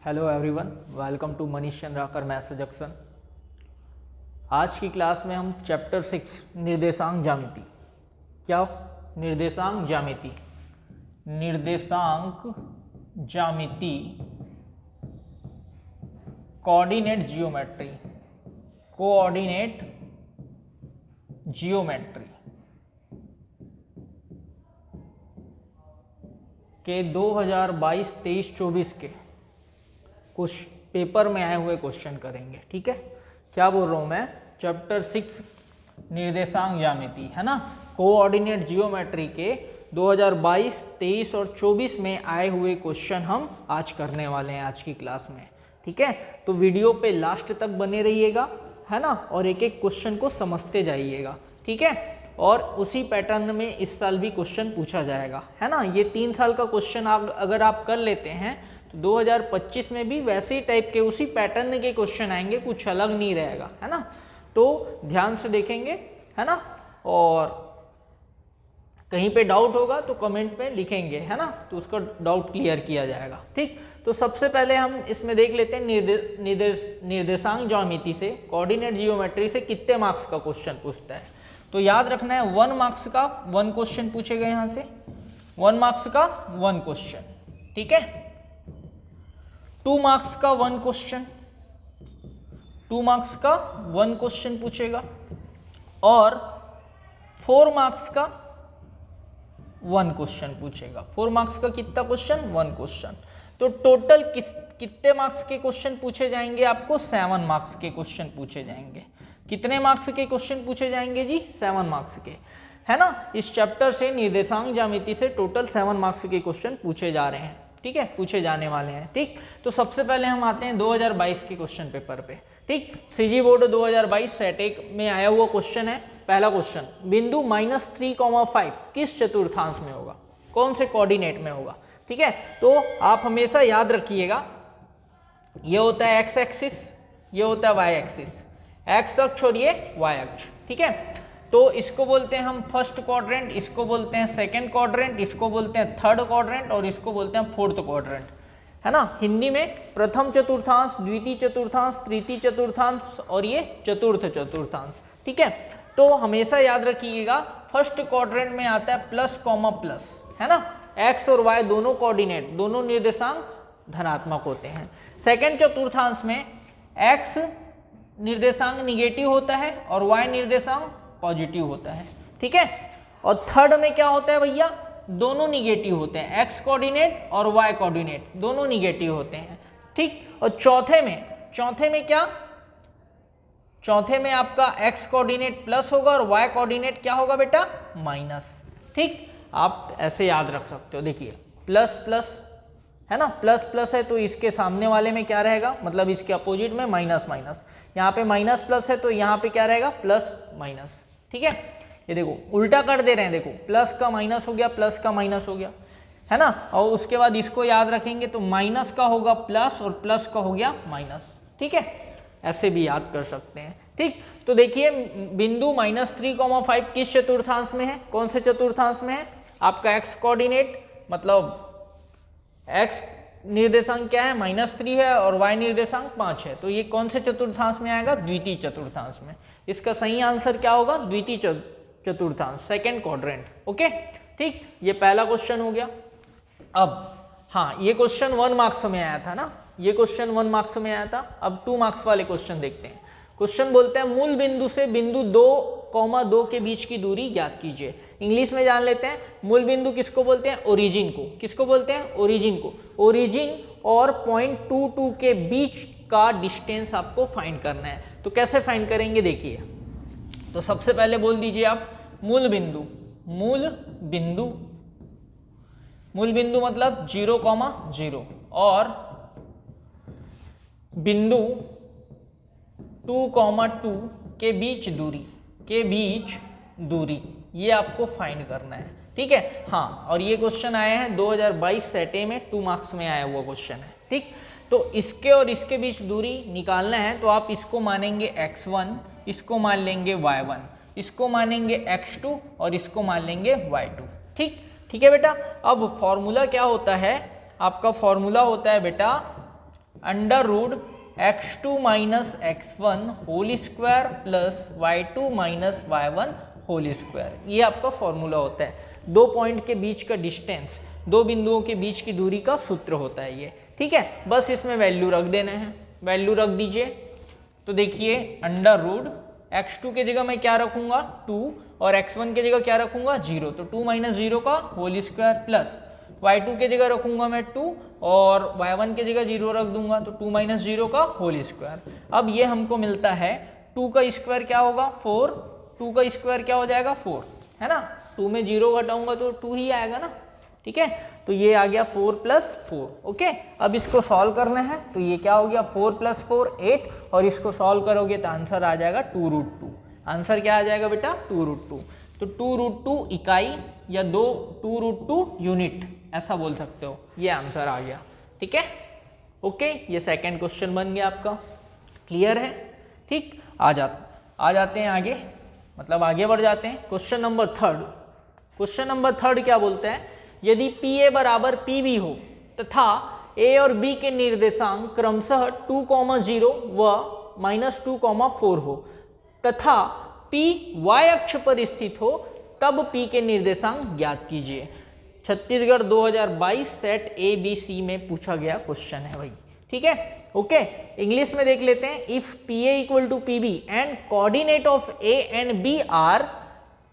Hello everyone, welcome to Manish Chandrakar maths junction. आज की class में हम चैप्टर 6 निर्देशांक ज्यामिति, क्या निर्देशांक ज्यामिति कोऑर्डिनेट जियोमेट्री के 2022, 23, 24 के कुछ पेपर में आए हुए क्वेश्चन करेंगे। ठीक है, क्या बोल रहा हूँ मैं, चैप्टर 6 निर्देशांक ज्यामिति है ना, कोऑर्डिनेट जियोमेट्री के 2022, 23 और 24 में आए हुए क्वेश्चन हम आज करने वाले हैं आज की क्लास में। ठीक है, तो वीडियो पे लास्ट तक बने रहिएगा है ना, और एक एक क्वेश्चन को समझते जाइएगा। ठीक है, और उसी पैटर्न में इस साल भी क्वेश्चन पूछा जाएगा है ना। ये 3 साल का क्वेश्चन अगर आप कर लेते हैं तो 2025 में भी वैसे ही टाइप के उसी पैटर्न के क्वेश्चन आएंगे, कुछ अलग नहीं रहेगा है ना। तो ध्यान से देखेंगे है ना, और कहीं पे डाउट होगा तो कमेंट में लिखेंगे है ना, तो उसका डाउट क्लियर किया जाएगा। ठीक, तो सबसे पहले हम इसमें देख लेते हैं निर्देशांक ज्यामिति से, कोऑर्डिनेट जियोमेट्री से कितने मार्क्स का क्वेश्चन पूछता है। तो याद रखना है 1 मार्क्स का 1 क्वेश्चन पूछेगा, यहाँ से 1 मार्क्स का 1 क्वेश्चन। ठीक है, 2 मार्क्स का 1 क्वेश्चन, 2 मार्क्स का 1 क्वेश्चन पूछेगा, और 4 मार्क्स का 1 क्वेश्चन पूछेगा। 4 मार्क्स का कितना क्वेश्चन, 1 क्वेश्चन। तो टोटल कितने मार्क्स के क्वेश्चन पूछे जाएंगे आपको, 7 मार्क्स के क्वेश्चन पूछे जाएंगे। कितने मार्क्स के क्वेश्चन पूछे जाएंगे जी, 7 मार्क्स के है ना। इस चैप्टर से निर्देशांक ज्यामिति से टोटल 7 मार्क्स के क्वेश्चन पूछे जा रहे हैं। ठीक है, पूछे जाने वाले हैं। ठीक, तो सबसे पहले हम आते हैं 2022 के क्वेश्चन पेपर पे। ठीक, सीजी बोर्ड 2022 सेट 1 में आया हुआ क्वेश्चन है। पहला क्वेश्चन, बिंदु -3,5 किस चतुर्थांश में होगा, कौन से कोऑर्डिनेट में होगा। ठीक है, तो आप हमेशा याद रखिएगा, ये होता है एक्स एक्सिस, ये होता है वाई एक्सिस, एक्स अक्ष और ये वाई अक्ष। ठीक है, तो इसको बोलते हैं हम फर्स्ट क्वाड्रेंट, इसको बोलते हैं सेकंड क्वाड्रेंट, इसको बोलते हैं थर्ड क्वाड्रेंट, और इसको बोलते हैं फोर्थ क्वाड्रेंट है ना। हिंदी में प्रथम चतुर्थांश, द्वितीय चतुर्थांश, तृतीय चतुर्थांश और ये चतुर्थ चतुर्थांश। ठीक है, तो हमेशा याद रखिएगा फर्स्ट क्वाड्रेंट में आता है प्लस कॉमा प्लस है ना, एक्स और वाई दोनों कोऑर्डिनेट, दोनों निर्देशांक धनात्मक होते हैं। सेकंड चतुर्थांश में एक्स निर्देशांक निगेटिव होता है और वाई निर्देशांक पॉजिटिव होता है। ठीक है, और थर्ड में क्या होता है भैया, दोनों निगेटिव होते हैं, एक्स कोऑर्डिनेट और वाई कोऑर्डिनेट दोनों निगेटिव होते हैं। ठीक, और चौथे में क्या, चौथे में आपका एक्स कोऑर्डिनेट प्लस होगा और वाई कोऑर्डिनेट क्या होगा बेटा, माइनस। ठीक, आप ऐसे याद रख सकते हो, देखिए प्लस प्लस है ना, प्लस प्लस है तो इसके सामने वाले में क्या रहेगा, मतलब इसके अपोजिट में माइनस माइनस, यहाँ पे माइनस प्लस है तो यहाँ पे क्या रहेगा, प्लस माइनस। ठीक है, ये देखो उल्टा कर दे रहे हैं, देखो प्लस का माइनस हो गया, प्लस का माइनस हो गया है ना, और उसके बाद इसको याद रखेंगे तो माइनस का होगा प्लस और प्लस का हो गया माइनस। ठीक है, ऐसे भी याद कर सकते हैं। ठीक, तो देखिए बिंदु -3,5 किस चतुर्थांश में है, कौन से चतुर्थांश में है, आपका एक्स कोऑर्डिनेट मतलब एक्स निर्देशांक क्या है, -3 है और वाई निर्देशांक 5 है, तो ये कौन से चतुर्थांश में आएगा, द्वितीय चतुर्थांश में। इसका सही आंसर क्या होगा, द्वितीय चतुर्थांश, सेकंड क्वाड्रेंट। ओके, ठीक, ये पहला क्वेश्चन हो गया। अब हाँ, ये क्वेश्चन 1 मार्क्स में आया था ना, ये क्वेश्चन 1 मार्क्स में आया था। अब 2 मार्क्स वाले क्वेश्चन देखते हैं। क्वेश्चन बोलते हैं मूल बिंदु से बिंदु 2,2 के बीच की दूरी ज्ञात कीजिए। इंग्लिश में जान लेते हैं, मूल बिंदु किसको बोलते हैं, ओरिजिन को। किसको बोलते हैं, ओरिजिन को। ओरिजिन और पॉइंट 2,2 के बीच का डिस्टेंस आपको फाइंड करना है। तो कैसे फाइंड करेंगे, देखिए, तो सबसे पहले बोल दीजिए आप मूल बिंदु, मूल बिंदु मतलब 0,0 और बिंदु 2,2 के बीच दूरी, ये आपको फाइंड करना है। ठीक है, हाँ, और ये क्वेश्चन आए हैं 2022 सेट ए में, 2 मार्क्स में आया हुआ क्वेश्चन है। ठीक, तो इसके और इसके बीच दूरी निकालना है, तो आप इसको मानेंगे x1, इसको मान लेंगे y1, इसको मानेंगे x2 और इसको मान लेंगे y2। ठीक, ठीक है बेटा। अब फॉर्मूला क्या होता है, आपका फॉर्मूला होता है बेटा under root x2 minus x1 whole square plus y2 minus y1 whole square. ये आपका फॉर्मूला होता है, दो पॉइंट के बीच का डिस्टेंस, दो बिंदुओं के बीच की दूरी का सूत्र होता है ये, ठीक है। बस इसमें वैल्यू रख देना है, वैल्यू रख दीजिए। तो देखिए अंडर रूट x2 के जगह मैं क्या रखूंगा 2 और x1 के जगह क्या रखूंगा 0, तो 2 माइनस 0 का होल स्क्वायर प्लस y2 के जगह रखूंगा मैं 2 और y1 के जगह 0 रख दूंगा, तो 2 माइनस 0 का होल स्क्वायर। अब ये हमको मिलता है 2 का स्क्वायर क्या होगा 4, 2 का स्क्वायर क्या हो जाएगा 4, है ना। 2 में 0 घटाऊंगा तो 2 ही आएगा ना, ठीक है। तो ये आ गया 4 प्लस 4, ओके। अब इसको सॉल्व करना है, तो ये क्या हो गया 4 प्लस 4 8, और इसको सॉल्व करोगे तो आंसर आ जाएगा 2 रूट 2। आंसर क्या आ जाएगा बेटा 2 रूट 2। तो 2 रूट 2 इकाई या 2 रूट 2 यूनिट ऐसा बोल सकते हो, ये आंसर आ गया, ठीक है, ओके। ये सेकंड क्वेश्चन बन गया आपका, क्लियर है, ठीक। आ जाते हैं आगे, मतलब आगे बढ़ जाते हैं। Question number third, question number third क्या बोलते हैं, यदि PA बराबर PB हो तथा A और B के निर्देशांक क्रमशः 2,0 व -2,4 हो तथा P y अक्ष पर स्थित हो, तब P के निर्देशांक ज्ञात कीजिए। छत्तीसगढ़ 2022 सेट ABC में पूछा गया क्वेश्चन है भाई, ठीक है, ओके। इंग्लिश में देख लेते हैं। If PA equal to PB and coordinate of A and B are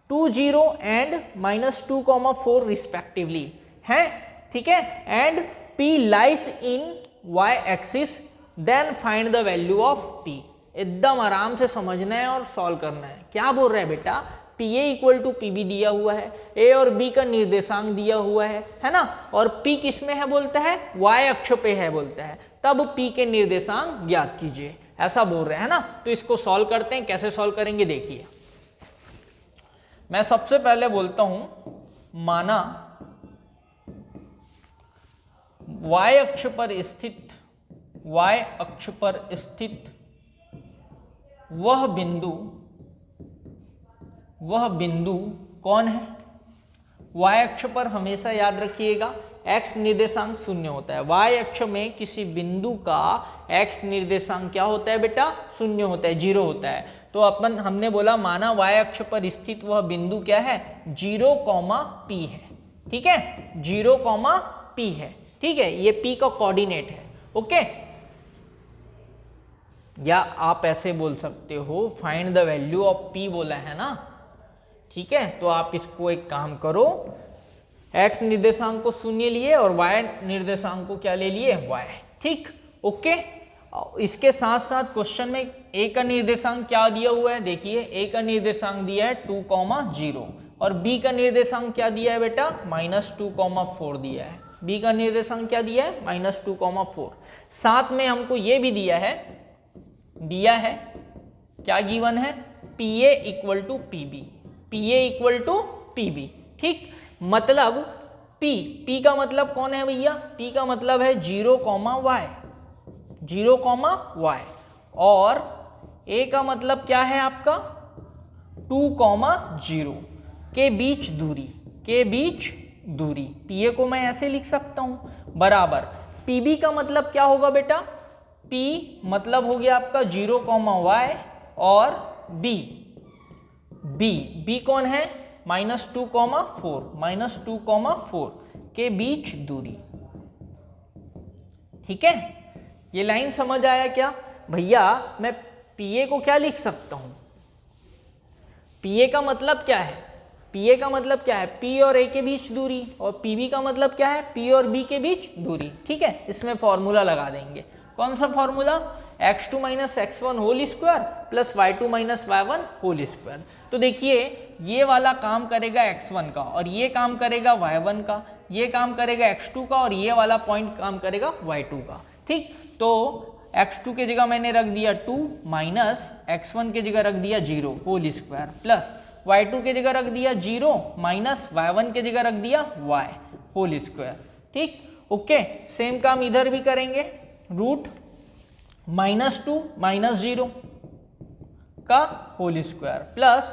2 0 and -2,4 respectively है, ठीक है, and P lies in y axis, then find the value of P। एकदम आराम से समझना है और सॉल्व करना है। क्या बोल रहा है बेटा, PA इक्वल टू PB दिया हुआ है, A और B का निर्देशांक दिया हुआ है ना, और P किस में है बोलता है y अक्ष पे है बोलता है, तब P के निर्देशांक ज्ञात कीजिए, ऐसा बोल रहे हैं ना। तो इसको सॉल्व करते हैं, कैसे सॉल्व करेंगे देखिए। मैं सबसे पहले बोलता हूं, माना y अक्ष पर स्थित वह बिंदु कौन है। y अक्ष पर हमेशा याद रखिएगा x निर्देशांक 0 होता है। y अक्ष में किसी बिंदु का x निर्देशांक क्या होता है बेटा 0 होता है, 0 होता है। तो हमने बोला माना y अक्ष पर स्थित वह बिंदु क्या है 0, P है, ठीक है, 0, P है, ठीक है, ये P का कोऑर्डिनेट है, ओके। या आप ऐसे बोल सकते हो find the value of P बोला है ना, ठीक है। तो आप इसको एक काम करो, x निर्देशांक को 0 लिए और y निर्देशांक को क्या ले लिए y, ठीक, ओके। इसके साथ साथ क्वेश्चन में A का निर्देशांक क्या दिया हुआ है, देखिए A का निर्देशांक दिया है 2,0 और B का निर्देशांक क्या दिया है बेटा -2,4 दिया है। B का निर्देशांक क्या दिया है -2,4। साथ में हमको ये भी दिया है क्या गिवन है PA equal to PB, PA equal to PB, ठीक। मतलब P का मतलब कौन है भैया, P का मतलब है 0, y, 0, y, और A का मतलब क्या है आपका 2,0 के बीच दूरी, PA को मैं ऐसे लिख सकता हूं बराबर। PB का मतलब क्या होगा बेटा, P मतलब हो गया आपका 0, y और B कौन है -2,4 के बीच दूरी, ठीक है। ये लाइन समझ आया क्या भैया। मैं PA को क्या लिख सकता हूं, PA का मतलब क्या है, PA का मतलब क्या है P और A के बीच दूरी, और PB का मतलब क्या है P और B के बीच दूरी, ठीक है। इसमें फॉर्मूला लगा देंगे, कौन सा formula, x2 minus x1 whole square plus y2 minus y1 whole square. तो देखिए ये वाला काम करेगा x1 का, और ये काम करेगा y1 का, ये काम करेगा x2 का, और ये वाला पॉइंट काम करेगा y2 का, ठीक। तो x2 के जगह मैंने रख दिया 2 माइनस x1 के जगह रख दिया 0 होल स्क्वायर प्लस y2 के जगह रख दिया 0 माइनस y1 के जगह रख दिया y होल स्क्वायर, ठीक, ओके। सेम काम इधर भी करेंगे, रूट -2 -0 का whole square plus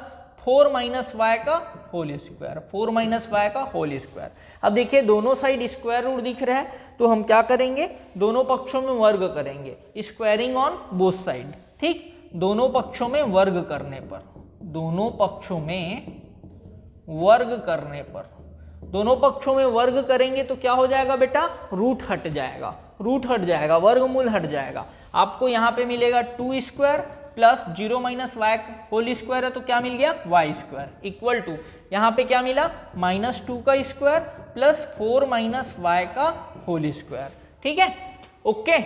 4 minus Y का होल स्क्वायर, 4 माइनस वाई का होल स्क्वायर। अब देखिए दोनों साइड स्क्वायर रूट दिख रहा है, तो हम क्या करेंगे, दोनों पक्षों में वर्ग करेंगे, स्क्वायरिंग ऑन बोथ साइड। ठीक, दोनों पक्षों में वर्ग करने पर, दोनों पक्षों में वर्ग करने पर, दोनों पक्षों में वर्ग करेंगे तो क्या हो जाएगा बेटा, रूट हट जाएगा, रूट हट जाएगा, वर्गमूल हट जाएगा। आपको यहाँ पे मिलेगा 2 square plus 0 minus Y whole square है तो क्या मिल गया, वाई स्क्वायर इक्वल टू, यहाँ पे क्या मिला, -2 का स्क्वायर प्लस 4 माइनस वाई का होल स्क्वायर। ठीक है, ओके।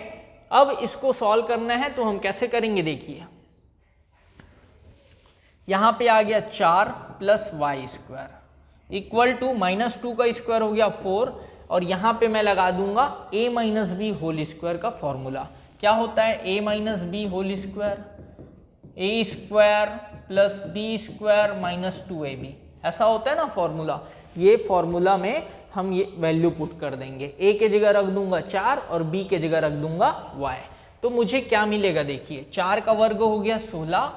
अब इसको सॉल्व करना है तो हम कैसे करेंगे, देखिए यहाँ पे आ गया 4 plus Y square equal to -2 का स्क्वायर हो गया 4, और यहाँ पे मैं लगा दूंगा a minus B whole square का फॉर्मूला। क्या होता है a minus B whole square, A square plus B square minus 2ab, ऐसा होता है ना फॉर्मूला। ये फॉर्मूला में हम ये वैल्यू पुट कर देंगे, a के जगह रख दूंगा 4 और b के जगह रख दूंगा y। तो मुझे क्या मिलेगा, देखिए 4 का वर्ग हो गया 16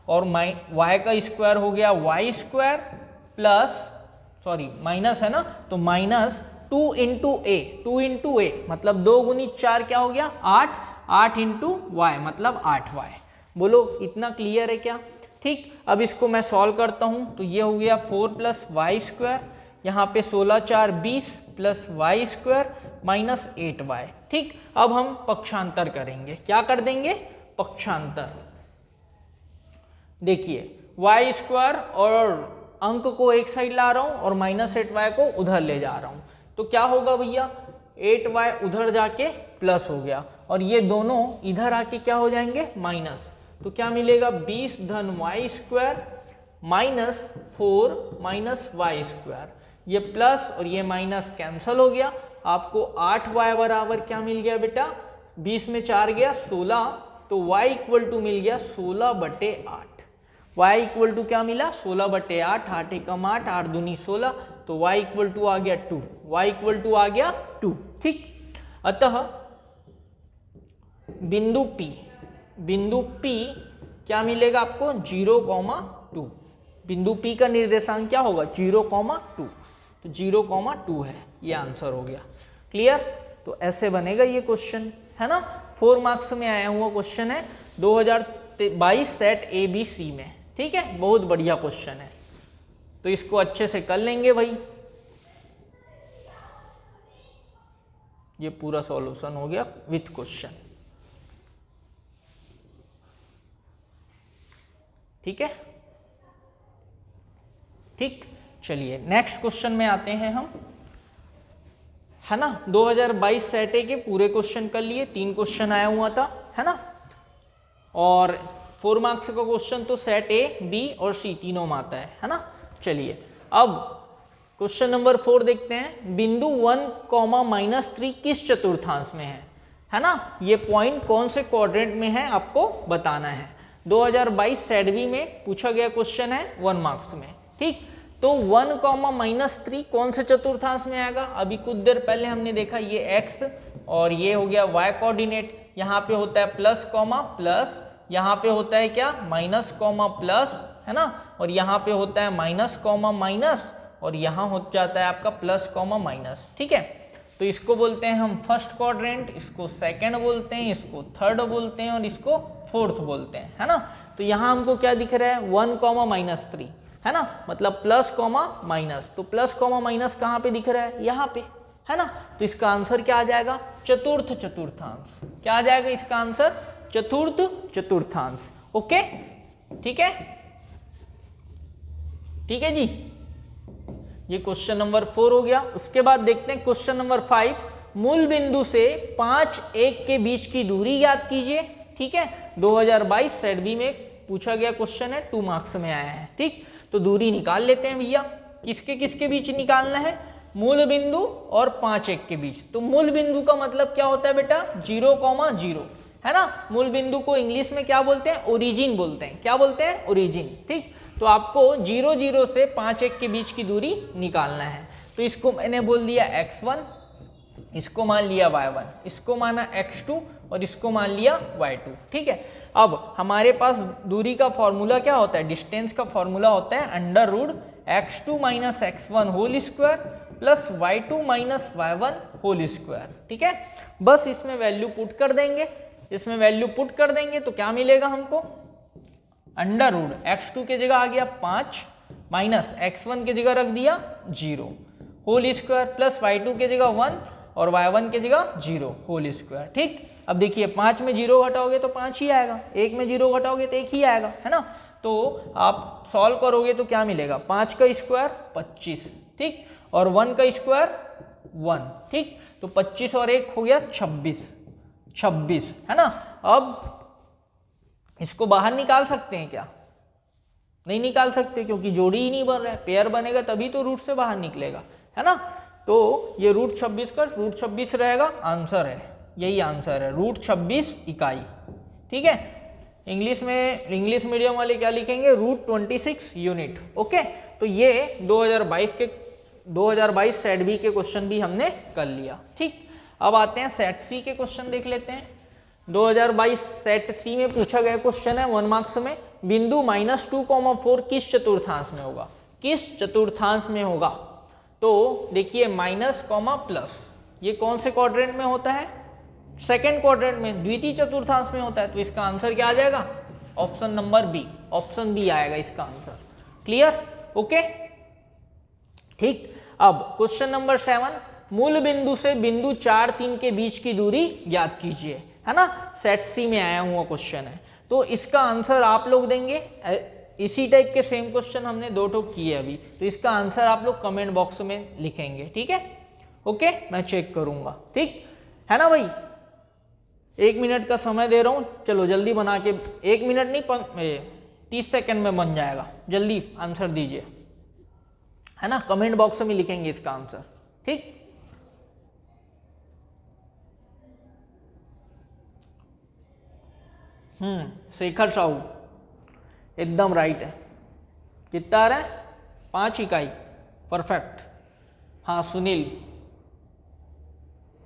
और y का स्क्वायर हो गया y square plus, sorry minus है ना, तो माइनस 2 इंटू ए मतलब 2 गुनी 4 क्या हो गया 8, 8 इंटू वाई मतलब 8y। बोलो इतना क्लियर है क्या। ठीक, अब इसको मैं सॉल्व करता हूं तो ये हो गया 4 प्लस वाई स्क्वायर, यहाँ पे 16 4 20 plus Y square minus 8y। ठीक, अब हम पक्षांतर करेंगे, क्या कर देंगे, पक्षांतर। देखिए वाई स्क्वायर और अंक को एक साइड ला रहा हूं और -8y को उधर ले जा रहा हूं, तो क्या होगा भैया, 8y उधर जाके प्लस हो गया और ये दोनों इधर आके क्या हो जाएंगे, माइनस। तो क्या मिलेगा, 20 धन Y square minus 4 minus Y square, ये प्लस और ये माइनस कैंसल हो गया। आपको 8y बराबर क्या मिल गया बेटा, 20 में 4 गया 16, तो y इक्वल टू मिल गया 16/8। y इक्वल टू क्या मिला, 16/8, 8 एकम 8, 8 दूनी 16, तो y इक्वल टू आ गया 2, y इक्वल टू आ गया 2। ठीक, अतः बिंदु P क्या मिलेगा आपको, 0,2। बिंदु P का निर्देशांक क्या होगा, 0,2, तो 0,2 है, ये आंसर हो गया। क्लियर, तो ऐसे बनेगा ये क्वेश्चन, है ना। 4 मार्क्स में आया हुआ क्वेश्चन है 2022 सेट ABC में। ठीक है, बहुत बढ़िया क्वेश्चन है, तो इसको अच्छे से कर लेंगे भाई। ये पूरा सॉल्यूशन हो गया विथ क्वेश्चन। ठीक है, ठीक, चलिए नेक्स्ट क्वेश्चन में आते हैं हम, है ना। 2022 सेट ए के पूरे क्वेश्चन कर लिए, 3 क्वेश्चन आया हुआ था, है ना, और 4 मार्क्स का क्वेश्चन तो सेट ए, बी और सी तीनों में आता है ना। चलिए अब क्वेश्चन नंबर 4 देखते हैं। बिंदु 1, -3 किस चतुर्थांश में है ना। ये पॉइंट कौन से क्वाड्रेंट में है आपको बताना है। 2022 सेट बी में पूछा गया क्वेश्चन है 1 मार्क्स में। ठीक, तो 1, -3 कौन से चतुर्थांश में आएगा। अभी कुछ देर पहले हमने देखा ये x और ये हो गया y कोऑर्डिनेट। यहाँ पे होता है प्लस कॉमा प्लस, यहाँ पे होता है क्या माइनस कॉमा प्लस, है ना, और यहाँ पे होता है माइनस कॉमा माइनस, और यहाँ हो जाता है आपका प्लस कॉमा माइनस। ठीक है, तो इसको बोलते हैं हम फर्स्ट क्वाड्रेंट, इसको सेकंड बोलते हैं, इसको थर्ड बोलते हैं और इसको फोर्थ बोलते हैं, है ना। तो यहाँ हमको क्या दिख रहा है 1, -3, है ना, मतलब प्लस कॉमा माइनस। तो प्लस कॉमा माइनस कहाँ पे दिख रहा है, यहाँ पे, है ना। तो इसका आंसर क्या आ जाएगा, चतुर्थ चतुर्थांश। क्या आ जाएगा इसका आंसर, चतुर्थ चतुर्थांश। ओके, ठीक है, ठीक है जी। ये क्वेश्चन नंबर 4 हो गया। उसके बाद देखते हैं क्वेश्चन नंबर 5। मूल बिंदु से 5, 1 के बीच की दूरी ज्ञात कीजिए। ठीक है, 2022 सेट बी में पूछा गया क्वेश्चन है, 2 मार्क्स में आया है। ठीक, तो दूरी निकाल लेते हैं भैया। किसके किसके बीच निकालना है, मूल बिंदु और 5, 1 के बीच। तो मूल बिंदु का मतलब क्या होता है बेटा 0,0, है ना। मूल बिंदु को इंग्लिश में क्या बोलते हैं, ओरिजिन बोलते हैं। क्या बोलते हैं, ओरिजिन। ठीक, तो आपको 0, 0 से 5, 1 के बीच की दूरी निकालना है। तो इसको मैंने बोल दिया x1, इसको मान लिया y1, इसको माना x2 और इसको मान लिया y2। ठीक है, अब हमारे पास दूरी का फॉर्मूला क्या होता है, डिस्टेंस का फॉर्मूला होता है under root x2 minus x1 whole square plus y2 minus y1 whole square. ठीक है, बस इसमें वैल्यू पुट कर देंगे, इसमें वैल्यू पुट कर देंगे तो क्या मिलेगा हमको, अंडर रूट x2 की जगह आ गया 5 माइनस x1 की जगह रख दिया 0 होल स्क्वायर प्लस y2 की जगह 1 और y1 की जगह 0 होल स्क्वायर। ठीक, अब देखिए 5 में 0 घटाओगे तो 5 ही आएगा, 1 में 0 घटाओगे तो 1 ही आएगा, है ना। तो आप सॉल्व करोगे तो क्या मिलेगा, 5 का स्क्वायर 25, ठीक, और 1 का स्क्वायर 1, ठीक, तो 25 और 1 हो गया 26, है ना। अब इसको बाहर निकाल सकते हैं क्या, नहीं निकाल सकते क्योंकि जोड़ी ही नहीं बन रहा है, पेयर बनेगा तभी तो रूट से बाहर निकलेगा, है ना। तो ये रूट 26 का रूट 26 रहेगा, आंसर है, यही आंसर है, रूट 26 इकाई। ठीक है, इंग्लिश इंग्लिश मीडियम वाले क्या लिखेंगे, रूट 26 यूनिट। ओके, तो ये 2022 सेट बी के क्वेश्चन भी हमने कर लिया। ठीक, अब आते हैं सेट सी के क्वेश्चन देख लेते हैं। 2022 सेट सी में पूछा गया क्वेश्चन है 1 मार्क्स में, बिंदु -2,4 किस चतुर्थांश में होगा, किस चतुर्थांश में होगा। तो देखिए माइनस कॉमा प्लस, ये कौन से क्वाड्रेंट में होता है, सेकेंड क्वाड्रेंट में, द्वितीय चतुर्थांश में होता है। तो इसका आंसर क्या आ जाएगा, option number B, option B आएगा इसका आंसर। Clear, okay. ठीक, अब क्वेश्चन नंबर 7, मूल बिंदु से बिंदु 4, 3 के बीच की दूरी ज्ञात कीजिए, है ना। सेट सी में आया हुआ क्वेश्चन है, तो इसका आंसर आप लोग देंगे। इसी टाइप के सेम क्वेश्चन हमने 2 ठो किए अभी, तो इसका आंसर आप लोग कमेंट बॉक्स में लिखेंगे। ठीक है, ओके, मैं चेक करूंगा, ठीक है ना भाई। 1 मिनट का समय दे रहा हूं, चलो जल्दी बना के, 1 मिनट नहीं 30 सेकंड में बन जाएगा, जल्दी आंसर दीजिए, है ना। कमेंट बॉक्स में लिखेंगे इसका आंसर, ठीक। शेखर साहू एकदम राइट है, कितना आ रहा है, 5 इकाई, परफेक्ट। हाँ सुनील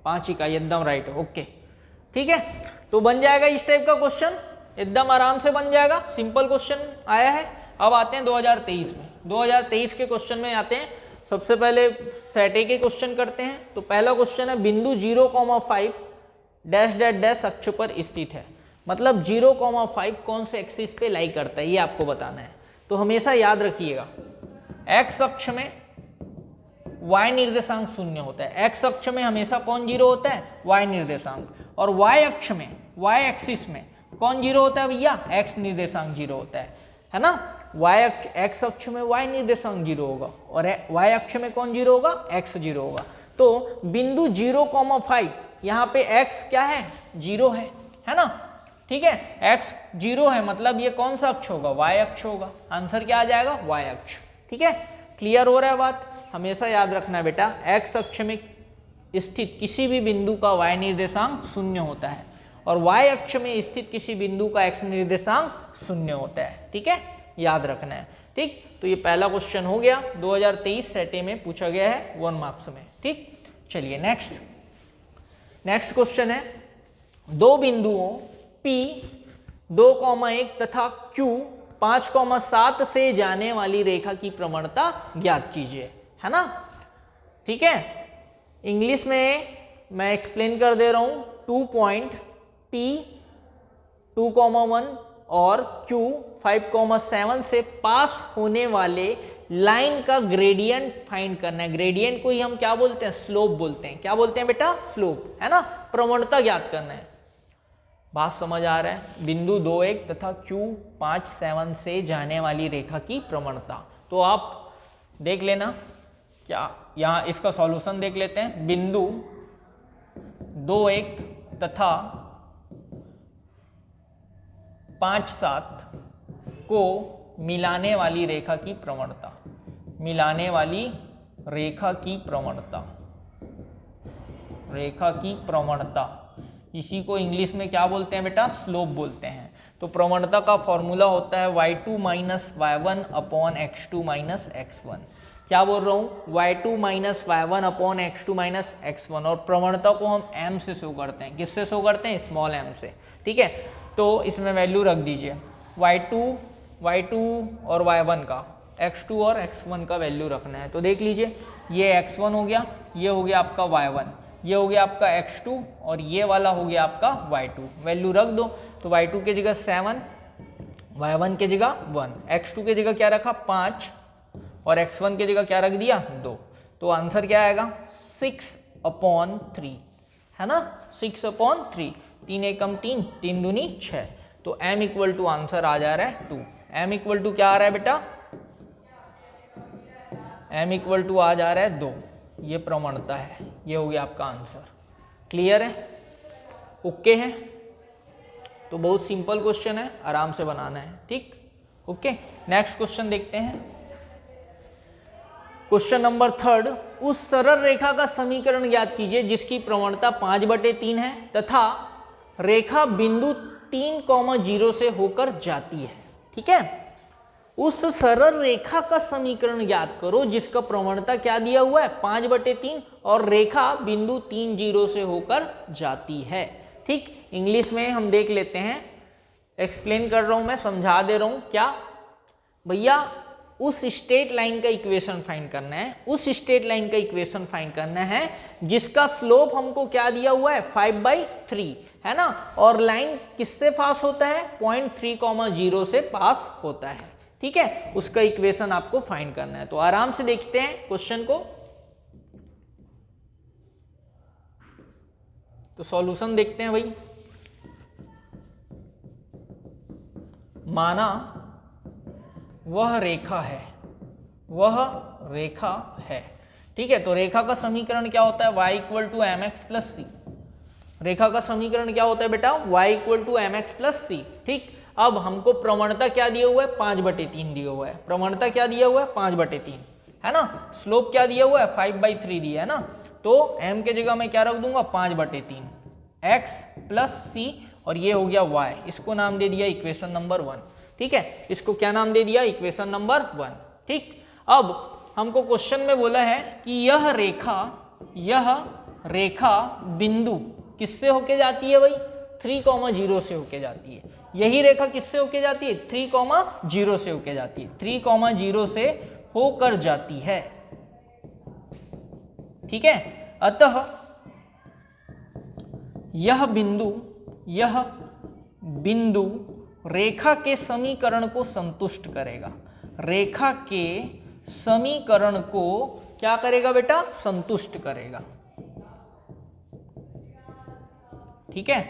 5 इकाई, एकदम राइट है, ओके, ठीक है। तो बन जाएगा इस टाइप का क्वेश्चन, एकदम आराम से बन जाएगा, सिंपल क्वेश्चन आया है। अब आते हैं 2023 में, 2023 के क्वेश्चन में आते हैं। सबसे पहले सेट ए के क्वेश्चन करते हैं। तो पहला क्वेश्चन है, बिंदु 0,5 डैश डैश डैश अक्ष पर स्थित है, मतलब 0,5 कौन से एक्सिस पे लाई करता है, ये आपको बताना है। तो हमेशा याद रखिएगा, एक्स अक्ष में y निर्देशांक 0 होता है, एक्स अक्ष में हमेशा कौन 0 होता है, y निर्देशांक, और y अक्ष में, y एक्सिस में कौन 0 होता है भैया, x निर्देशांक 0 होता है ना। x अक्ष में y निर्देशांक 0 होगा और y अक्ष में कौन 0 होगा, x 0 होगा। तो बिंदु 0,5 यहाँ पे x क्या है, 0 है ना, ठीक है। x 0 है, मतलब ये कौन सा अक्ष होगा, y अक्ष होगा। आंसर क्या आ जाएगा, y अक्ष। ठीक है, क्लियर हो रहा है बात। हमेशा याद रखना बेटा, x अक्ष में स्थित किसी भी बिंदु का y निर्देशांक 0 होता है और y अक्ष में स्थित किसी बिंदु का x निर्देशांक 0 होता है। ठीक है, याद रखना है। ठीक, तो ये पहला क्वेश्चए हो गया, 2023 सेट ए में पूछा गया है 1 मार्क्स में। ठीक, चलिए नेक्स्ट क्वेश्चन है, दो बिंदुओं P 2,1 तथा Q 5,7 से जाने वाली रेखा की प्रवणता ज्ञात कीजिए, है ना। ठीक है, इंग्लिश में मैं एक्सप्लेन कर दे रहा हूं। 2 पॉइंट P 2,1 और Q 5,7 से पास होने वाले लाइन का ग्रेडियंट फाइंड करना है। ग्रेडियंट को ही हम क्या बोलते हैं, स्लोप बोलते हैं। क्या बोलते हैं बेटा, स्लोप, है ना। प्रवणता ज्ञात करना है। बात समझ आ रहा है, बिंदु 2,1 तथा Q 5,7 से जाने वाली रेखा की प्रवणता। तो आप देख लेना, क्या यहाँ इसका सॉल्यूशन देख लेते हैं। बिंदु 2,1 तथा 5,7 को मिलाने वाली रेखा की प्रवणता, मिलाने वाली रेखा की प्रवणता, रेखा की प्रवणता, इसी को इंग्लिश में क्या बोलते हैं बेटा, स्लोप बोलते हैं। तो प्रवणता का फॉर्मूला होता है y2 minus y1 upon x2 minus x1। क्या बोल रहा हूँ, y2 minus y1 upon x2 minus x1, और प्रवणता को हम m से शो करते हैं। किससे शो करते हैं, स्मॉल m से, ठीक है। तो इसमें वैल्यू रख दीजिए y2 और y1 का, x2 और x1 का वैल्यू रखना है। तो देख लीजिए, ये x1 हो गया, ये हो गया आपका y1, ये हो गया आपका x2, और ये वाला हो गया आपका y2। वैल्यू रख दो, तो y2 की जगह 7, y1 की जगह 1, x2 की जगह क्या रखा 5, और x1 की जगह क्या रख दिया 2। तो आंसर क्या आएगा 6/3, है ना, 6/3, 3 एकम 3, 3 दूनी 6। तो m इक्वल टू आंसर आ जा रहा है 2। m इक्वल टू क्या आ रहा है बेटा, m इक्वल टू आ जा रहा है 2। ये प्रवणता है, ये हो गया आपका आंसर। क्लियर है, ओके है। तो बहुत सिंपल क्वेश्चन है, आराम से बनाना है, ठीक, ओके। नेक्स्ट क्वेश्चन देखते हैं। क्वेश्चन नंबर 3, उस सरल रेखा का समीकरण ज्ञात कीजिए जिसकी प्रवणता 5/3 है तथा रेखा बिंदु 3,0 से होकर जाती है, ठीक है। उस सरल रेखा का समीकरण ज्ञात करो जिसका प्रवणता क्या दिया हुआ है 5/3 और रेखा बिंदु 3,0 से होकर जाती है, ठीक। इंग्लिश में हम देख लेते हैं, एक्सप्लेन कर रहा हूं मैं, समझा दे रहा हूं। क्या भैया, उस स्ट्रेट लाइन का इक्वेशन फाइंड करना है, उस स्ट्रेट लाइन का इक्वेशन फाइंड करना है जिसका स्लोप हमको क्या दिया हुआ है 5/3, है ना, और लाइन किससे पास होता है, पॉइंट 3,0 से पास होता है, ठीक है। उसका इक्वेशन आपको फाइंड करना है। तो आराम से देखते हैं क्वेश्चन को। तो सॉल्यूशन देखते हैं भाई। माना वह रेखा है, वह रेखा है, ठीक है। तो रेखा का समीकरण क्या होता है, y equal to m x plus c. रेखा का समीकरण क्या होता है बेटा, y equal to m x plus c, ठीक। अब हमको प्रवणता क्या दिया हुआ है 5/3 दिया हुआ है, प्रवणता क्या दिया हुआ है 5/3, है ना। स्लोप क्या दिया हुआ है 5/3 दिया है ना। तो m के जगह मैं क्या रख दूंगा 5/3, x प्लस सी, और ये हो गया y। इसको नाम दे दिया इक्वेशन नंबर 1, ठीक है। इसको क्या नाम दे दिया, इक्वेशन नंबर 1, ठीक। अब हमको क्वेश्चन में बोला है कि यह रेखा बिंदु किससे होके जाती है भाई, 3,0 से होके जाती है। यही रेखा किससे होके जाती है, 3,0 से होके जाती है, 3,0 से होकर जाती है, ठीक है। अतः यह बिंदु रेखा के समीकरण को संतुष्ट करेगा, रेखा के समीकरण को क्या करेगा बेटा, संतुष्ट करेगा, ठीक है।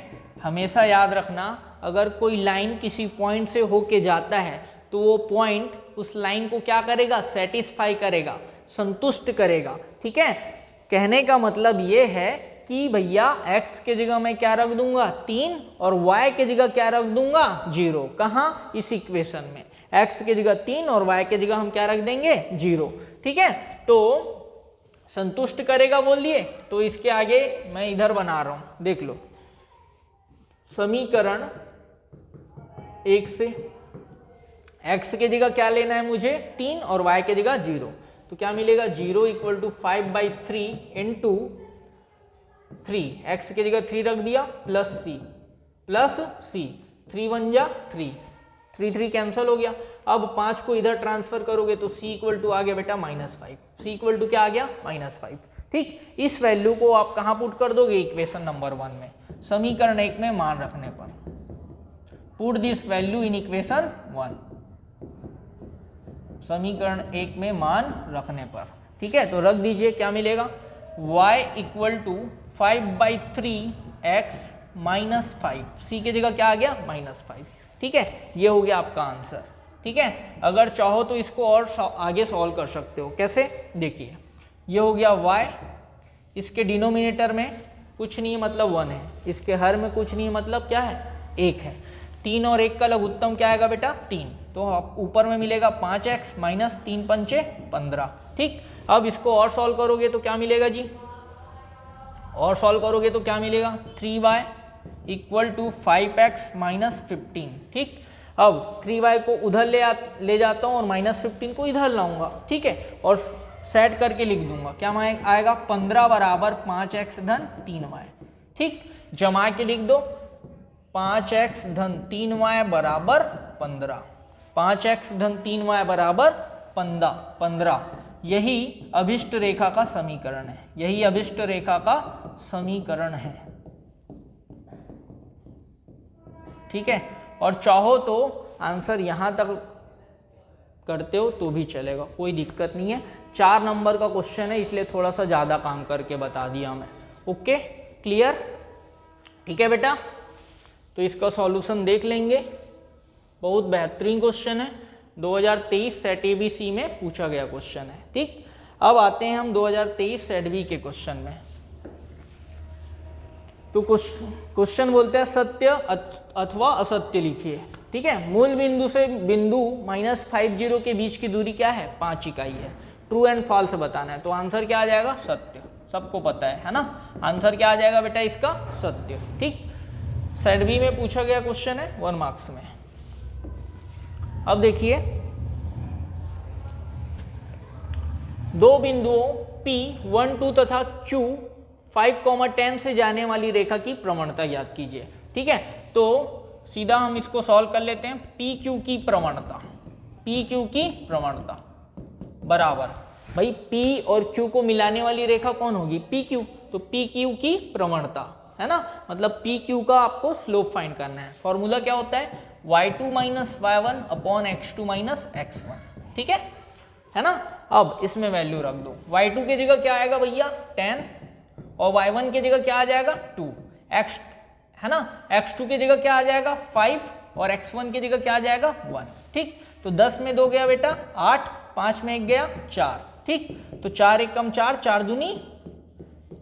हमेशा याद रखना, अगर कोई लाइन किसी पॉइंट से होके जाता है तो वो पॉइंट उस लाइन को क्या करेगा, सेटिस्फाई करेगा, संतुष्ट करेगा, ठीक है। कहने का मतलब ये है कि भैया x के जगह मैं क्या रख दूंगा 3 और y के जगह क्या रख दूंगा 0। कहाँ, इस इक्वेशन में x के जगह 3 और y के जगह हम क्या रख देंगे 0, ठीक है। तो संतुष्ट करेगा बोल दिए, तो इसके आगे मैं इधर बना रहा हूं, देख लो। समीकरण 1 से x के जगह क्या लेना है मुझे 3 और y के जगह 0, तो क्या मिलेगा 0 इक्वल टू 5/3 इंटू 3, x के जगह 3 रख दिया प्लस सी, 3 1 जा 3, 3 कैंसिल हो गया। अब 5 को इधर ट्रांसफर करोगे तो c इक्वल टू आ गया बेटा -5, c इक्वल टू क्या आ गया -5, ठीक। इस वैल्यू को आप कहाँ पुट कर दोगे, इक्वेशन नंबर 1 में, समीकरण 1 में मान रखने पर। Put this value in equation 1, समीकरण 1 में मान रखने पर, ठीक है। तो रख दीजिए, क्या मिलेगा y equal to 5/3 x -5, c की जगह क्या आ गया -5, ठीक है। ये हो गया आपका आंसर, ठीक है। अगर चाहो तो इसको और आगे सॉल्व कर सकते हो, कैसे, देखिए। ये हो गया y, इसके डिनोमिनेटर में कुछ नहीं मतलब 1 है, इसके हर में कुछ नहीं मतलब क्या है 1 है। 3 और 1 का लघुत्तम क्या आएगा बेटा 3, तो आप ऊपर में मिलेगा 5x माइनस 3 पंचे 15, ठीक। अब इसको और सॉल्व करोगे तो क्या मिलेगा जी, और सॉल्व करोगे तो क्या मिलेगा 3y equal to 5x minus 15, ठीक। अब 3y को उधर ले जाता हूँ और -15 को इधर लाऊंगा, ठीक है। और सेट करके लिख दूंगा, क्या आएगा 15 बराबर 5x धन 3y। ठीक, जमा के लिख दो 5x धन 3y बराबर 15, 5x धन 3y बराबर 15। यही अभिष्ट रेखा का समीकरण है, यही अभिष्ट रेखा का समीकरण है। ठीक है, और चाहो तो आंसर यहां तक करते हो तो भी चलेगा, कोई दिक्कत नहीं है। 4 नंबर का क्वेश्चन है इसलिए थोड़ा सा ज़्यादा काम करके बता दिया मैं। Okay, clear? ठीक है बेटा, तो इसका सॉल्यूशन देख लेंगे। बहुत बेहतरीन क्वेश्चन है, 2023 सेट एबीसी में पूछा गया क्वेश्चन है। ठीक, अब आते हैं हम 2023 सेट बी के क्वेश्चन में। तो क्वेश्चन बोलते हैं सत्य अथवा असत्य लिखिए। ठीक है, मूल बिंदु से बिंदु -50 के बीच की दूरी क्या है? 5 इकाई है। ट्रू एंड फॉल्स बताना है, तो आंसर क्या आ जाएगा? सत्य। सबको पता है ना? आंसर क्या आ जाएगा बेटा इसका? सत्य। ठीक, सेट बी में पूछा गया क्वेश्चन है 1 मार्क्स में। अब देखिए, दो बिंदुओं P 1, 2 तथा Q 5, 10 से जाने वाली रेखा की प्रवणता ज्ञात कीजिए। ठीक है, तो सीधा हम इसको सॉल्व कर लेते हैं। पी क्यू की प्रवणता, पी क्यू की प्रवणता बराबर, भाई P और Q को मिलाने वाली रेखा कौन होगी? P Q. तो पी क्यू की प्रवणता है ना, मतलब पी क्यू का आपको स्लोप फाइंड करना है। फॉर्मूला क्या होता है? y2 minus y1 upon x2 minus x1। ठीक है ना? अब इसमें वैल्यू रख दो। y2 की जगह क्या आएगा भैया? 10, और y1 की जगह क्या आ जाएगा? 2, x है ना, x2 की जगह क्या आ जाएगा? 5, और x1 की जगह क्या आ जाएगा? 1। ठीक, तो 10 में 2 गया बेटा 8, 5 में 1 गया 4। ठीक, तो 4 1 कम 4, 4 दूनी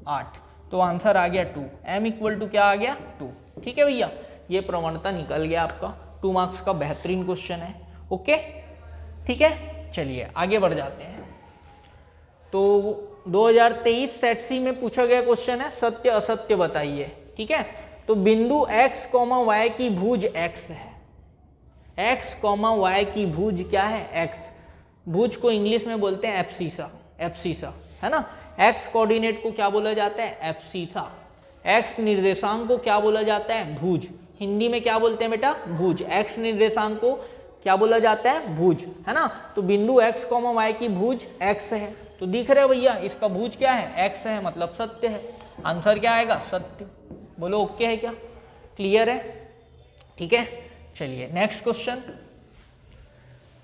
8, तो आंसर आ गया 2। m इक्वल टू क्या आ गया? 2। ठीक है भैया, ये प्रवणता निकल गया आपका। 2 मार्क्स का बेहतरीन क्वेश्चन है। ओके, ठीक है, चलिए आगे बढ़ जाते हैं। तो 2023 सेट सी में पूछा गया क्वेश्चन है सत्य असत्य बताइए। ठीक है, तो बिंदु x, y की भुज x है। x, y की भुज क्या है? x। भुज को इंग्लिश में बोलते हैं एब्सिसा, एब्सिसा है ना। x कोऑर्डिनेट को क्या बोला जाता है? एब्सिसा। x निर्देशांक को क्या बोला जाता है? भुज। हिंदी में क्या बोलते हैं बेटा? भुज। x निर्देशांक को क्या बोला जाता है? भुज, है ना। तो बिंदु x, y की भुज x है, तो दिख रहा है भैया इसका भुज क्या है? x है, मतलब सत्य है। आंसर क्या आएगा? सत्य। बोलो ओके है क्या? क्लियर है? ठीक है, चलिए नेक्स्ट क्वेश्चन।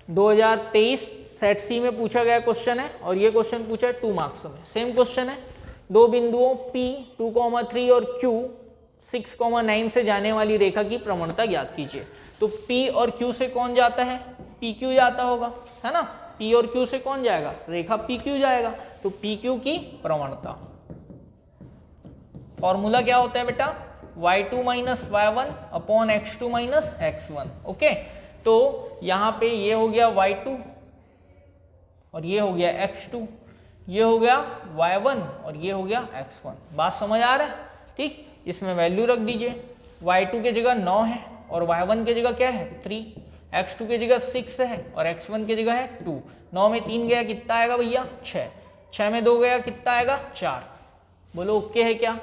2023 सेट सी में पूछा गया क्वेश्चन है, और ये क्वेश्चन पूछा है 2 मार्क्स में। सेम क्वेश्चन है, दो बिंदुओं P 2, 3 और Q 6, 9 से जाने वाली रेखा की प्रवणता ज्ञात कीजिए। तो P और Q से कौन जाता है? PQ जाता होगा, है ना। P और Q से कौन जाएगा? रेखा PQ जाएगा, तो PQ की प्रवणता। फॉर्मूला क्या होता है बेटा? y2 minus y1 upon x2 minus x1। Okay, तो यहाँ पे ये हो गया y2 और ये हो गया x2, ये हो गया y1 और ये हो गया x1। बात समझ आ रहा है? ठीक, इसमें वैल्यू रख दीजिए। y2 की जगह 9 है और y1 की जगह क्या है? 3, x2 की जगह 6 है और x1 की जगह है 2। 9 में 3 गया, कितना आएगा भैया? 6। 6 में 2 गया, कितना आएगा? 4। बोलो ओके है क्या?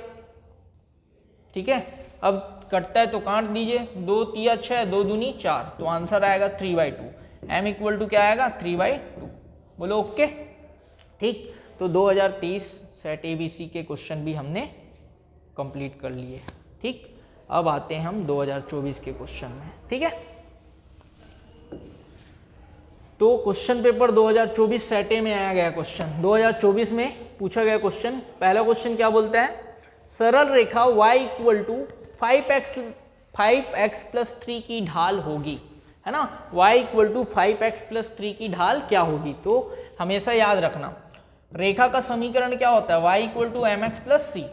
ठीक है, अब कटता है तो काट दीजिए। 2 3 6, 2 दूनी 4, तो आंसर आएगा 3/2। m इक्वल टू क्या आएगा? 3/2। बोलो ओके। ठीक, तो 2023 सेट एबीसी के क्वेश्चन भी हमने कंप्लीट कर लिए। ठीक, अब आते हैं हम 2024 के क्वेश्चन में। ठीक है, तो क्वेश्चन पेपर 2024 सेट ए में आया गया क्वेश्चन। 2024 में पूछा गया क्वेश्चन, पहला क्वेश्चन क्या बोलता है? सरल रेखा y equal to 5x plus 3 की ढाल होगी, है ना। y equal to 5x plus 3 की ढाल क्या होगी? तो हमेशा याद रखना, रेखा का समीकरण क्या होता है? y equal to m x plus C,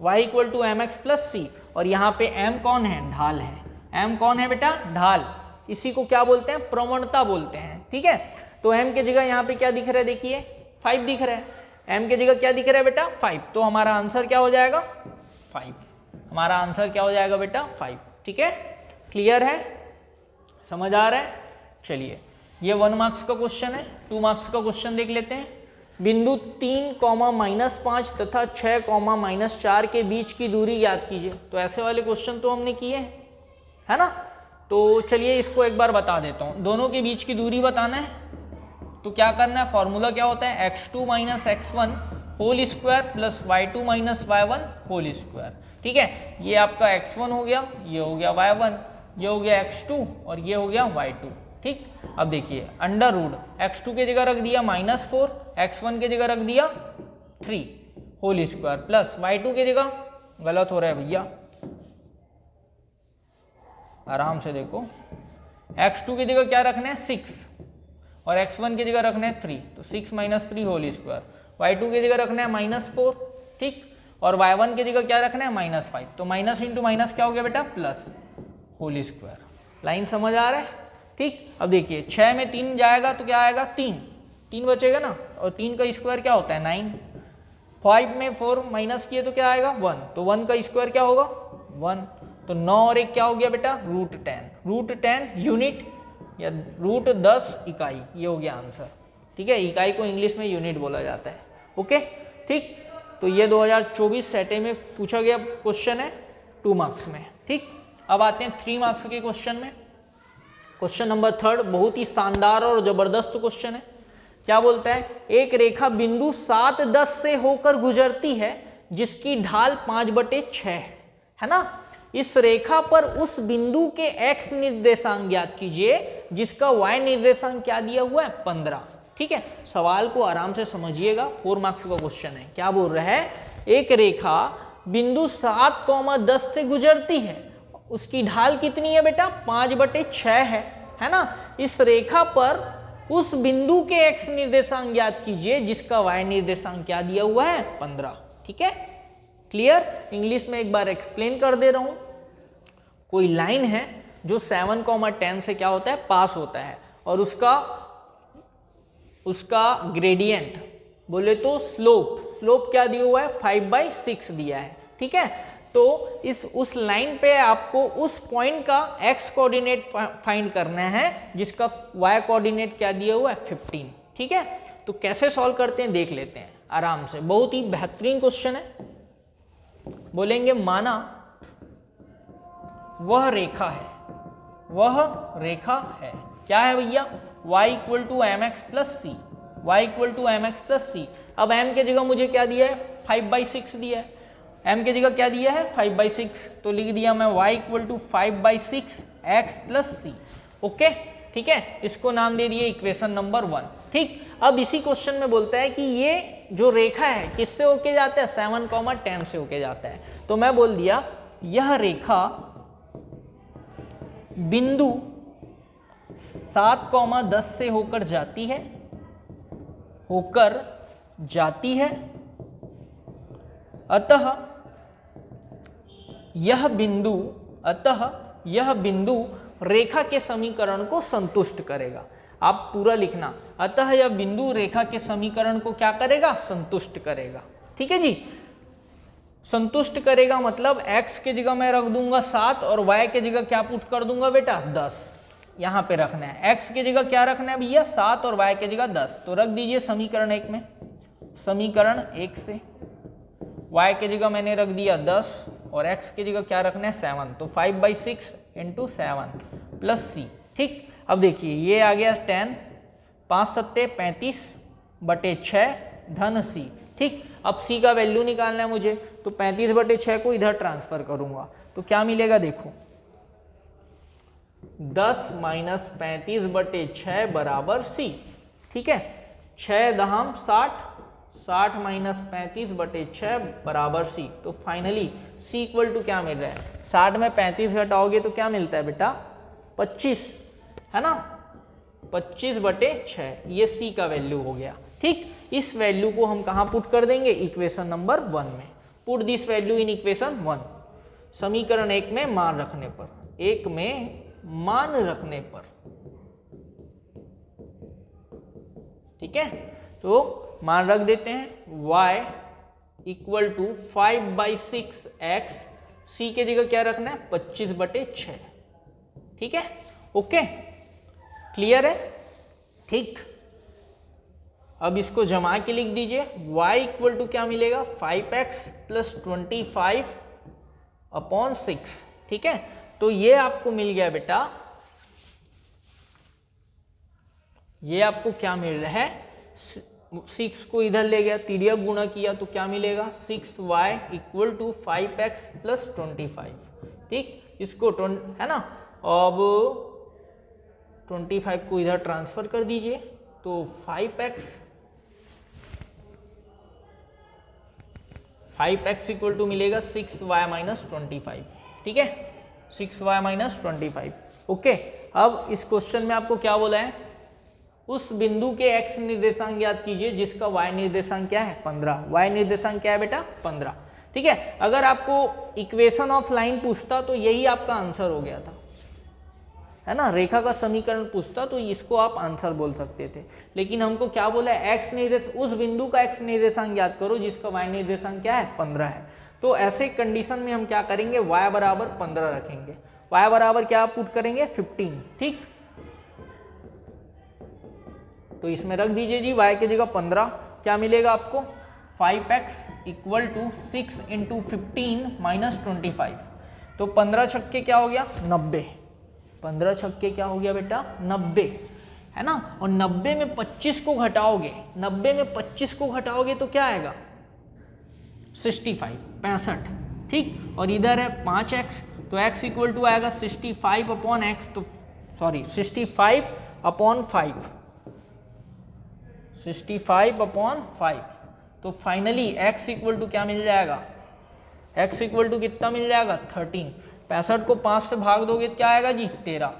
y equal to m x plus c, और यहाँ पे m कौन है? ढाल है। m कौन है बेटा? ढाल। इसी को क्या बोलते हैं? प्रवणता बोलते हैं। ठीक है, तो m की जगह यहाँ पे क्या दिख रहा है? देखिए 5 दिख रहा है। m की जगह क्या दिख रहा है बेटा? 5। तो हमारा आंसर क्या हो जाएगा? 5। हमारा आंसर क्या हो जाएगा बेटा? 5। ठीक है, क्लियर है? समझ आ रहा है? चलिए, ये 1 मार्क्स का क्वेश्चन है। 2 मार्क्स का क्वेश्चन देख लेते हैं। बिंदु 3, -5 तथा 6, -4 के बीच की दूरी ज्ञात कीजिए। तो ऐसे वाले क्वेश्चन तो हमने किए हैं, है ना। तो चलिए इसको एक बार बता देता हूँ। दोनों के बीच की दूरी बताना है तो क्या करना है, फॉर्मूला क्या होता है, x2 - x1 whole square plus y2 - y1 whole square. ठीक है, ये आपका x1 हो गया, ये हो गया y1, ये हो गया x2 और ये हो गया y2। ठीक, अब देखिए अंडर रूट x2 की जगह रख दिया -4, x1 की जगह रख दिया 3 होल स्क्वायर प्लस y2 की जगह, गलत हो रहा है भैया, आराम से देखो, x2 की जगह क्या रखना है 6 और x1 की जगह रखना है 3, तो 6 - 3 होल स्क्वायर, y2 की जगह रखना है -4, ठीक, और y1 की जगह क्या रखना है -5, तो माइनस इंटू माइनस क्या हो गया बेटा प्लस होल स्क्वायर। लाइन समझ आ रहा है, ठीक। अब देखिए 6 में 3 जाएगा तो क्या आएगा 3 बचेगा ना, और 3 का स्क्वायर क्या होता है 9, 5 में 4 माइनस किए तो क्या आएगा 1, तो 1 का स्क्वायर क्या होगा 1, तो 9 और 1 क्या हो गया बेटा √10 यूनिट या √10 इकाई, ये हो गया आंसर। ठीक है, इकाई को इंग्लिश में यूनिट बोला जाता है। ओके, ठीक, तो ये 2024 सेटे में पूछा गया क्वेश्चन है 2 मार्क्स में। ठीक, अब आते हैं 3 मार्क्स के क्वेश्चन में। क्वेश्चन नंबर 3 बहुत ही शानदार और जबरदस्त क्वेश्चन है। क्या बोलता है, एक रेखा बिंदु 7, 10 से होकर गुजरती है जिसकी ढाल 5/6 है ना। इस रेखा पर उस बिंदु के x निर्देशांक ज्ञात कीजिए जिसका y निर्देशांक क्या दिया हुआ है 15। ठीक है, सवाल को आराम से समझिएगा, 4 मार्क्स का क्वेश्चन है। क्या बोल रहा है, एक रेखा बिंदु 7, 10 से गुजरती है, उसकी ढाल कितनी है बेटा 5/6 है ना। इस रेखा पर उस बिंदु के x निर्देशांक ज्ञात कीजिए जिसका y निर्देशांक क्या दिया हुआ है 15। ठीक है, क्लियर। इंग्लिश में एक बार एक्सप्लेन कर दे रहा हूं। कोई लाइन है जो 7, 10 से क्या होता है पास होता है, और उसका ग्रेडियंट बोले तो स्लोप क्या दिया हुआ है 5/6 दिया है। ठीक है, तो उस लाइन पे आपको उस पॉइंट का x कोऑर्डिनेट फाइंड करना है जिसका y कोऑर्डिनेट क्या दिया हुआ है 15। ठीक है, तो कैसे सॉल्व करते हैं देख लेते हैं आराम से, बहुत ही बेहतरीन क्वेश्चन है। बोलेंगे माना वह रेखा है, क्या है भैया y = mx + c, y = mx + c। अब m के जगह मुझे क्या दिया है 5/6 दिया है, m के जगह क्या दिया है 5/6, तो लिख दिया मैं y = 5/6 x + c। ओके, ठीक है, इसको नाम दे दिए इक्वेशन नंबर 1। ठीक, अब इसी क्वेश्चन में बोलता है कि ये जो रेखा है किससे होके जाता है 7, 10 से होके जाता है, तो मैं बोल दिया यह रेखा बिंदु 7, 10 से होकर जाती है, अतः यह बिंदु रेखा के समीकरण को संतुष्ट करेगा। आप पूरा लिखना, अतः यह बिंदु रेखा के समीकरण को क्या करेगा संतुष्ट करेगा। ठीक है जी, संतुष्ट करेगा मतलब x के जगह मैं रख दूंगा 7 और y के जगह क्या पुट कर दूंगा बेटा 10, यहां पे रखना है। x के जगह क्या रखना है भैया 7 और y के जगह 10, तो रख दीजिए समीकरण 1 में, समीकरण 1 से y के जगह मैंने रख दिया 10 और x के जगह क्या रखना है 7, तो 5/6 × 7 + c। ठीक, अब देखिए ये आ गया 10, 5 सत्ते 35/6 धन c। ठीक, अब c का वैल्यू निकालना है मुझे, तो 35/6 को इधर ट्रांसफर करूंगा तो क्या मिलेगा देखो 10 - 35/6 बराबर c। ठीक है, 6 दहम 60, 60 - 35/6 बराबर c। तो फाइनली c = क्या मिल रहा है, 60 में 35 घटाओगे तो क्या मिलता है बेटा 25, है ना, 25/6, ये c का वैल्यू हो गया। ठीक, इस वैल्यू को हम कहां पुट कर देंगे इक्वेशन नंबर 1 में, put this value in equation 1, समीकरण 1 में मान रखने पर, ठीक है, तो मान रख देते हैं y = 5/6x, c के जगह क्या रखना है 25/6। ठीक है, ओके, क्लियर है। ठीक, अब इसको जमा के लिख दीजिए, y इक्वल टू क्या मिलेगा 5x प्लस 25/6। ठीक है, तो ये आपको मिल गया बेटा, ये आपको क्या मिल रहा है, 6 को इधर ले गया, तिर्यक गुणा किया तो क्या मिलेगा 6y equal to 5x plus 25। ठीक, इसको है ना, अब 25 को इधर ट्रांसफर कर दीजिए तो 5x इक्वल टू मिलेगा 6y माइनस 25। ठीक है, 6y माइनस 25। ओके, अब इस क्वेश्चन में आपको क्या बोला है, उस बिंदु के x निर्देशांक ज्ञात कीजिए जिसका y निर्देशांक क्या है 15। y निर्देशांक क्या है बेटा 15। ठीक है, अगर आपको इक्वेशन ऑफ लाइन पूछता तो यही आपका आंसर हो गया था, है ना, रेखा का समीकरण पूछता तो इसको आप आंसर बोल सकते थे, लेकिन हमको क्या बोला है x निर्देश, उस बिंदु का x निर्देशांक ज्ञात करो जिसका y निर्देशांक क्या है 15 है। तो ऐसे कंडीशन में हम क्या करेंगे, y बराबर 15 रखेंगे, y बराबर क्या पुट करेंगे 15। ठीक, तो इसमें रख दीजिए जी y की जगह 15, क्या मिलेगा आपको 5x equal to 6 into 15 minus 25। तो 15 छक्के क्या हो गया 90, 15 छक्के क्या हो गया बेटा 90, है ना, और 90 में 25 को घटाओगे, 90 में 25 को घटाओगे तो क्या आएगा 65। ठीक, और इधर है 5x, तो x इक्वल टू आएगा 65 अपॉन x, तो सॉरी 65/5, 65/5। तो फाइनली x इक्वल टू क्या मिल जाएगा, x इक्वल टू कितना मिल जाएगा 13। 65 को 5 से भाग दोगे तो क्या आएगा जी 13।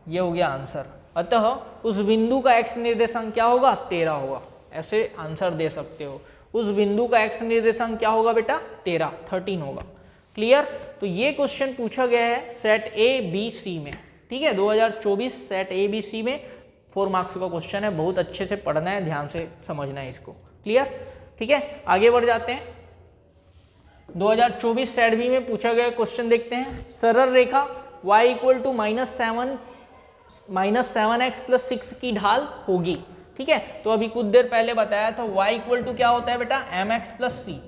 ये हो गया आंसर। अतः उस बिंदु का x निर्देशांक क्या होगा 13 होगा, ऐसे आंसर दे सकते हो। उस बिंदु का x निर्देशांक क्या होगा बेटा 13 होगा। क्लियर, तो ये क्वेश्चन पूछा गया है सेट ABC में। ठीक है, 2024 सेट ABC में 4 मार्क्स का क्वेश्चन है, बहुत अच्छे से पढ़ना है, ध्यान से समझना है इसको। क्लियर, ठीक है, आगे बढ़ जाते हैं। 2024 सेट बी में पूछा गया क्वेश्चन देखते हैं। सरल रेखा y equal to -7x plus 6 की ढाल होगी। ठीक है, तो अभी कुछ देर पहले बताया था y इक्वल टू क्या होता है बेटा mx plus C.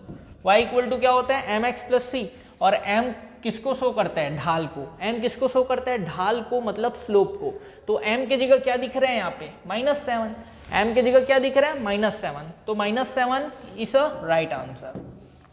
y equal to क्या होता है mx प्लस सी, और m किसको शो करता है ढाल को, m किसको शो करता है ढाल को, मतलब स्लोप को। तो m के जगह क्या दिख रहे हैं यहाँ पे -7, m के जगह क्या दिख रहा है -7, तो -7 इज अ राइट आंसर,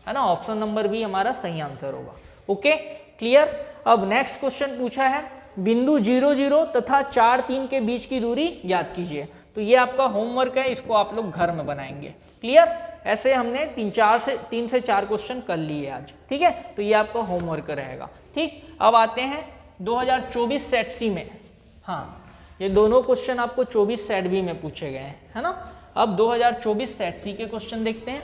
है ना, ऑप्शन नंबर बी हमारा सही आंसर होगा। Okay, clear. अब नेक्स्ट क्वेश्चन पूछा है बिंदु 0 0 तथा 4 3 के बीच की दूरी ज्ञात कीजिए। तो ये आपका होमवर्क है, इसको आप लोग घर में बनाएंगे। क्लियर, ऐसे हमने 3 से 4 क्वेश्चन कर लिए आज। ठीक है, तो ये आपका होमवर्क रहेगा। ठीक, अब आते हैं 2024 सेट सी में। हाँ, ये दोनों क्वेश्चन आपको 24 सेट बी में पूछे गए हैं, है ना। अब 2024 सेट सी के क्वेश्चन देखते हैं।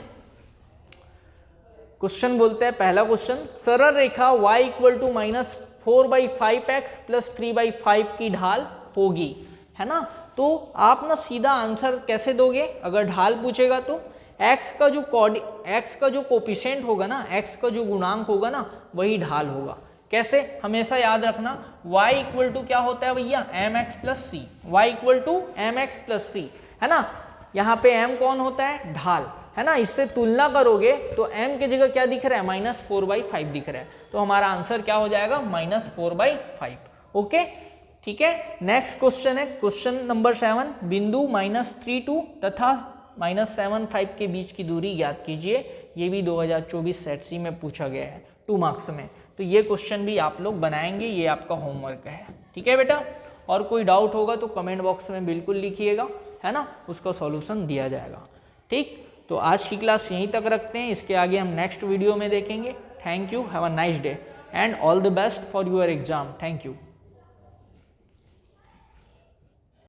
क्वेश्चन बोलते हैं, पहला क्वेश्चन, सरल रेखा y equal to -4/5x plus 3/5 की ढाल होगी, है ना। तो आप ना सीधा आंसर कैसे दोगे, अगर ढाल पूछेगा तो x का जो कोफिशिएंट होगा ना, x का जो गुणांक होगा ना, वही ढाल होगा। कैसे, हमेशा याद रखना y इक्वल टू क्या होता है भैया mx plus C, y equal to mx plus c, है ना। यहाँ पे m कौन होता है ढाल, है ना। इससे तुलना करोगे तो m की जगह क्या दिख रहा है -4/5 दिख रहा है, तो हमारा आंसर क्या हो जाएगा -4/5। ओके, ठीक है। नेक्स्ट क्वेश्चन है क्वेश्चन नंबर 7, बिंदु -32 तथा -75 के बीच की दूरी ज्ञात कीजिए। ये भी 2024 सेट सी में पूछा गया है 2 मार्क्स में, तो ये क्वेश्चन भी आप लोग बनाएंगे, ये आपका होमवर्क है। ठीक है बेटा, और कोई डाउट होगा तो कमेंट बॉक्स में बिल्कुल लिखिएगा, है ना, उसका सॉल्यूशन दिया जाएगा। ठीक, तो आज की क्लास यहीं तक रखते हैं, इसके आगे हम नेक्स्ट वीडियो में देखेंगे। Thank you, have a nice day and all the best for your exam. Thank you.